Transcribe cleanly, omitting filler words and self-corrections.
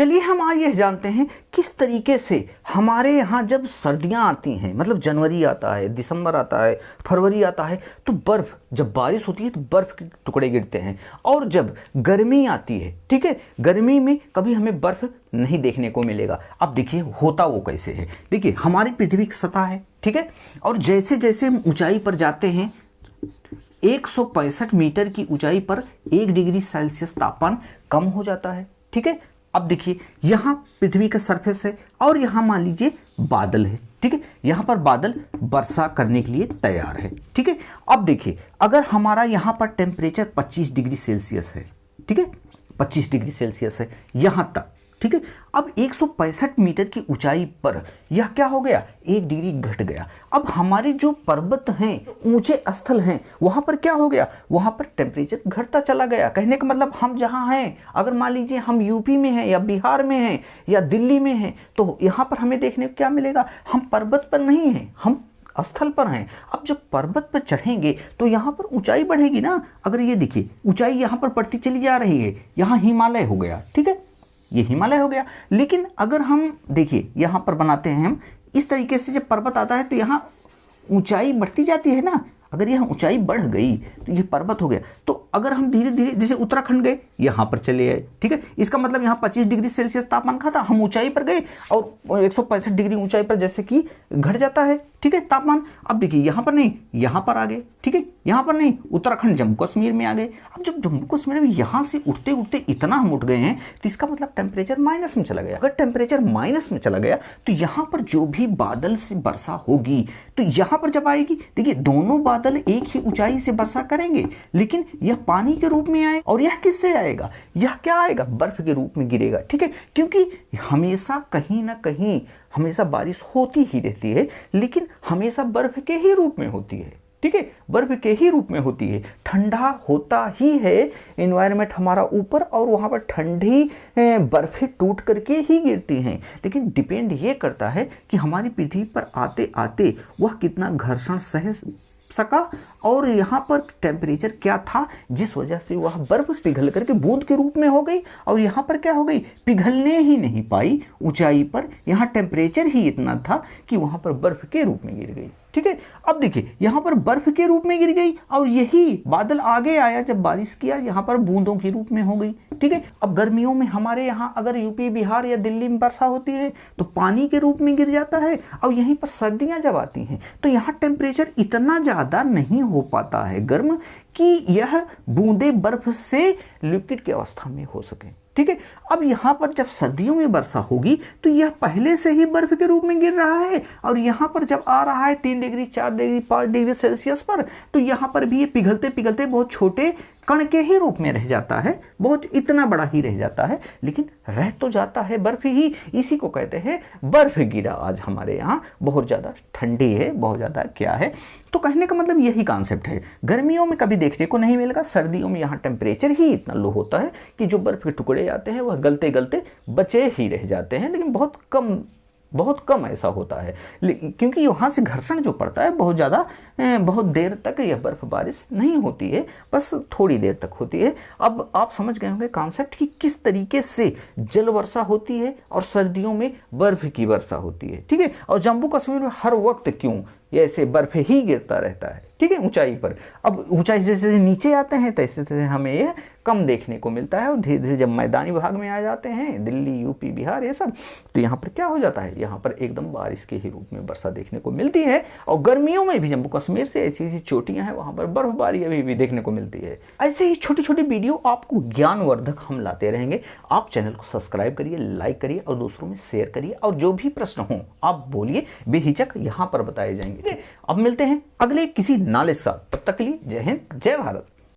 चलिए हम आज यह जानते हैं किस तरीके से हमारे यहाँ जब सर्दियाँ आती हैं, मतलब जनवरी आता है, दिसंबर आता है, फरवरी आता है, तो बर्फ़, जब बारिश होती है तो बर्फ़ के टुकड़े गिरते हैं। और जब गर्मी आती है, ठीक है, गर्मी में कभी हमें बर्फ़ नहीं देखने को मिलेगा। अब देखिए होता वो कैसे है। देखिए हमारी पृथ्वी की सतह है, ठीक है, और जैसे जैसे हम ऊंचाई पर जाते हैं 165 मीटर की ऊंचाई पर 1 डिग्री सेल्सियस तापमान कम हो जाता है, ठीक है। अब देखिए यहाँ पृथ्वी का सरफेस है और यहाँ मान लीजिए बादल है, ठीक है, यहाँ पर बादल वर्षा करने के लिए तैयार है, ठीक है। अब देखिए अगर हमारा यहाँ पर टेम्परेचर 25 डिग्री सेल्सियस है, ठीक है, 25 डिग्री सेल्सियस है यहाँ तक, ठीक है। अब 165 मीटर की ऊंचाई पर यह क्या हो गया, 1 डिग्री घट गया। अब हमारे जो पर्वत हैं, ऊंचे स्थल हैं, वहां पर क्या हो गया, वहां पर टेम्परेचर घटता चला गया। कहने का मतलब हम जहां हैं, अगर मान लीजिए हम यूपी में हैं या बिहार में हैं या दिल्ली में हैं, तो यहाँ पर हमें देखने को क्या मिलेगा, हम पर्वत पर नहीं हैं, हम स्थल पर हैं। अब जब पर्वत पर चढ़ेंगे तो यहाँ पर ऊंचाई बढ़ेगी ना। अगर ये देखिए ऊंचाई यहाँ पर बढ़ती चली जा रही है, यहाँ हिमालय हो गया, ठीक है, ये हिमालय हो गया। लेकिन अगर हम देखिए यहाँ पर बनाते हैं हम इस तरीके से, जब पर्वत आता है तो यहाँ ऊंचाई बढ़ती जाती है ना। अगर यह ऊंचाई बढ़ गई तो ये पर्वत हो गया। तो अगर हम धीरे धीरे जैसे उत्तराखंड गए, यहाँ पर चले आए, ठीक है, इसका मतलब यहाँ 25 डिग्री सेल्सियस तापमान का था, हम ऊंचाई पर गए और 165 डिग्री ऊंचाई पर जैसे कि घट जाता है, ठीक है, तापमान। अब देखिए यहाँ पर नहीं, यहाँ पर आ गए, ठीक है, यहाँ पर नहीं, उत्तराखंड जम्मू कश्मीर में आ गए। अब जब जम्मू कश्मीर में यहाँ से उठते उठते इतना हम उठ गए हैं तो इसका मतलब टेम्परेचर माइनस में चला गया। अगर टेम्परेचर माइनस में चला गया तो यहाँ पर जो भी बादल से वर्षा होगी तो यहाँ पर जब आएगी, देखिए दोनों बादल एक ही ऊंचाई से वर्षा करेंगे, लेकिन यह पानी के रूप में आए। और यह किससे आएगा, यह क्या आएगा, बर्फ के रूप में गिरेगा, ठीक है, क्योंकि हमेशा कहीं ना कहीं हमेशा बारिश होती ही रहती है, लेकिन हमेशा बर्फ के ही रूप में होती है, ठीक है, बर्फ के ही रूप में होती है। ठंडा होता ही है एनवायरनमेंट हमारा ऊपर, और वहाँ पर ठंडी बर्फें टूट करके ही गिरती हैं। लेकिन डिपेंड ये करता है कि हमारी पृथ्वी पर आते आते वह कितना घर्षण सह सका और यहाँ पर टेम्परेचर क्या था, जिस वजह से वह बर्फ पिघल करके बूंद के रूप में हो गई। और यहाँ पर क्या हो गई, पिघलने ही नहीं पाई ऊंचाई पर, यहाँ टेम्परेचर ही इतना था कि वहाँ पर बर्फ के रूप में गिर गई, ठीक है। अब देखिए यहाँ पर बर्फ के रूप में गिर गई और यही बादल आगे आया, जब बारिश किया यहाँ पर बूंदों के रूप में हो गई, ठीक है। अब गर्मियों में हमारे यहाँ अगर यूपी बिहार या दिल्ली में वर्षा होती है तो पानी के रूप में गिर जाता है। और यहीं पर सर्दियाँ जब आती हैं तो यहाँ टेम्परेचर इतना ज़्यादा नहीं हो पाता है गर्म कि यह बूंदे बर्फ से लिक्विड की अवस्था में हो सके, ठीक है। अब यहाँ पर जब सर्दियों में वर्षा होगी तो यह पहले से ही बर्फ के रूप में गिर रहा है, और यहाँ पर जब आ रहा है 3 डिग्री 4 डिग्री 5 डिग्री सेल्सियस पर, तो यहाँ पर भी ये पिघलते पिघलते बहुत छोटे कण के ही रूप में रह जाता है, बहुत इतना बड़ा ही रह जाता है, लेकिन रह तो जाता है बर्फ ही। इसी को कहते हैं बर्फ गिरा। आज हमारे यहाँ बहुत ज़्यादा ठंडी है, बहुत ज़्यादा क्या है, तो कहने का मतलब यही कॉन्सेप्ट है। गर्मियों में कभी देखने को नहीं मिलेगा, सर्दियों में यहाँ टेम्परेचर ही इतना लो होता है कि जो बर्फ के टुकड़े आते हैं वह गलते गलते बचे ही रह जाते हैं, लेकिन बहुत कम ऐसा होता है, क्योंकि वहाँ से घर्षण जो पड़ता है बहुत ज़्यादा, बहुत देर तक यह बर्फ बारिश नहीं होती है, बस थोड़ी देर तक होती है। अब आप समझ गए होंगे कॉन्सेप्ट कि किस तरीके से जल वर्षा होती है और सर्दियों में बर्फ की वर्षा होती है, ठीक है। और जम्मू कश्मीर में हर वक्त क्यों ये ऐसे बर्फ ही गिरता रहता है, ठीक है, ऊंचाई पर। अब ऊंचाई जैसे नीचे आते हैं तैसे तैसे हमें यह कम देखने को मिलता है, और धीरे धीरे जब मैदानी भाग में आ जाते हैं, दिल्ली यूपी बिहार ये सब, तो यहाँ पर क्या हो जाता है, यहाँ पर एकदम बारिश के ही रूप में वर्षा देखने को मिलती है। और गर्मियों में भी जम्मू कश्मीर से ऐसी ऐसी चोटियाँ हैं, वहाँ पर बर्फबारी अभी भी देखने को मिलती है। ऐसे ही छोटी छोटी वीडियो आपको ज्ञानवर्धक हम लाते रहेंगे। आप चैनल को सब्सक्राइब करिए, लाइक करिए और दूसरों में शेयर करिए, और जो भी प्रश्न हो आप बोलिए, बेहिचक यहाँ पर बताए जाएंगे। अब मिलते हैं अगले किसी नॉलेज साथ, तब तक के लिए जय हिंद जय भारत।